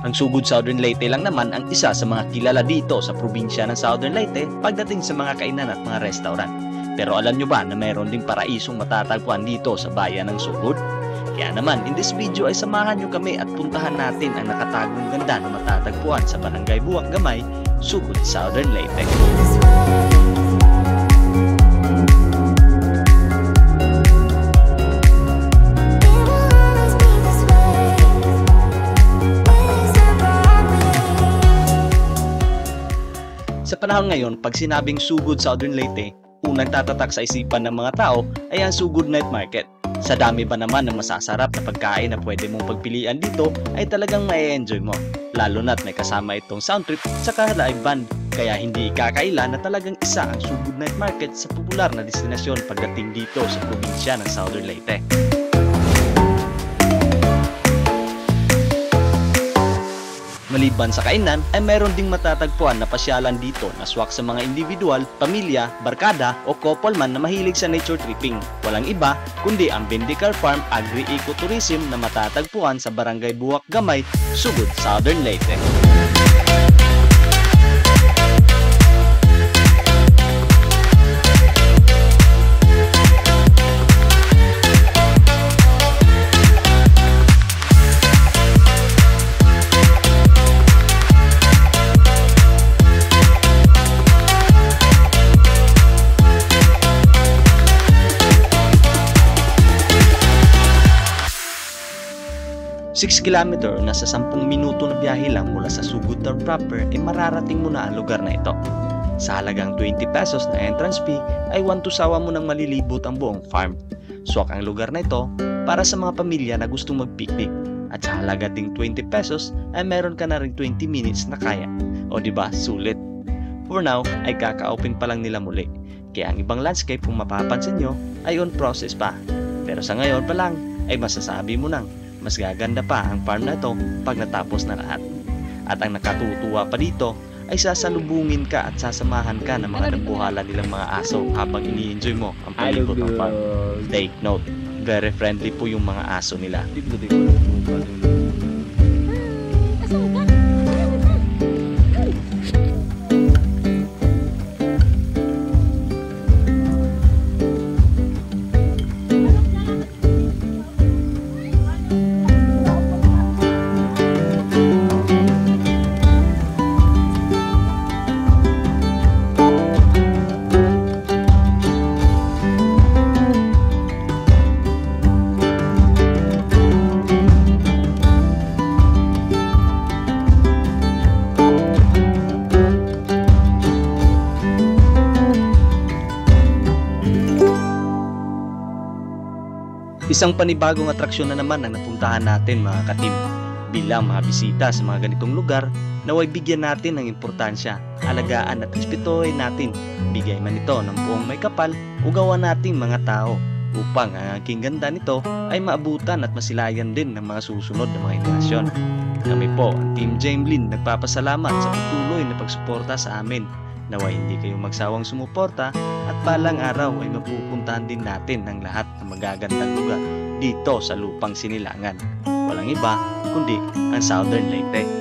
Ang Sugod Southern Leyte lang naman ang isa sa mga kilala dito sa probinsya ng Southern Leyte pagdating sa mga kainan at mga restaurant. Pero alam nyo ba na mayroon ding paraisong matatagpuan dito sa bayan ng Sugod? Kaya naman, in this video ay samahan nyo kami at puntahan natin ang nakatagong ganda na matatagpuan sa Barangay Buwak Gamay, Sugod Southern Leyte. Sa panahon ngayon, pag sinabing Sugod Southern Leyte, unang tatatak sa isipan ng mga tao ay ang Sugod Night Market. Sa dami ba naman ng masasarap na pagkain na pwede mong pagpilian dito ay talagang ma-enjoy mo. Lalo na't may kasama itong sound trip sa live band. Kaya hindi ikakaila na talagang isa ang Sugod Night Market sa popular na destinasyon pagdating dito sa probinsya ng Southern Leyte. Maliban sa kainan, ay meron ding matatagpuan na pasyalan dito na swak sa mga individual, pamilya, barkada o couple man na mahilig sa nature tripping. Walang iba kundi ang Bendicar Farm Agri-Ecotourism na matatagpuan sa Barangay Buwak Gamay, Sugod Southern Leyte. Six kilometer, nasa 10 minuto na biyahe lang mula sa Sugod Town proper ay mararating mo na ang lugar na ito. Sa halagang 20 pesos na entrance fee ay 1 to sawa mo nang malilibot ang buong farm. Swak ang lugar na ito para sa mga pamilya na gustong mag-picnic. At sa halaga ding 20 pesos ay meron ka na rin 20 minutes na kaya. O diba, sulit. For now ay kaka-open pa lang nila muli. Kaya ang ibang landscape kung mapapansin nyo ay on process pa. Pero sa ngayon pa lang ay masasabi mo nang mas gaganda pa ang farm na ito pag natapos na lahat. At ang nakatutuwa pa dito ay sasalubungin ka at sasamahan ka ng mga dambuhala nilang mga aso habang ini-enjoy mo ang palibot ng farm. Take note, very friendly po yung mga aso nila. Isang panibagong atraksyon na naman ang napuntahan natin mga katim. Bilang mga bisita sa mga ganitong lugar, naway bigyan natin ng importansya, alagaan at respetuhin natin. Bigay man ito ng buong may kapal o gawa nating mga tao upang ang aking ganda nito ay maabutan at masilayan din ng mga susunod na mga henerasyon. Kami po, ang Team Jamelin, nagpapasalamat sa patuloy na pagsuporta sa amin. Naway hindi kayong magsawang sumuporta at balang araw ay mapupuntahan din natin ng lahat ng magagandang lugar dito sa lupang Sinilangan. Walang iba kundi ang Southern Leyte.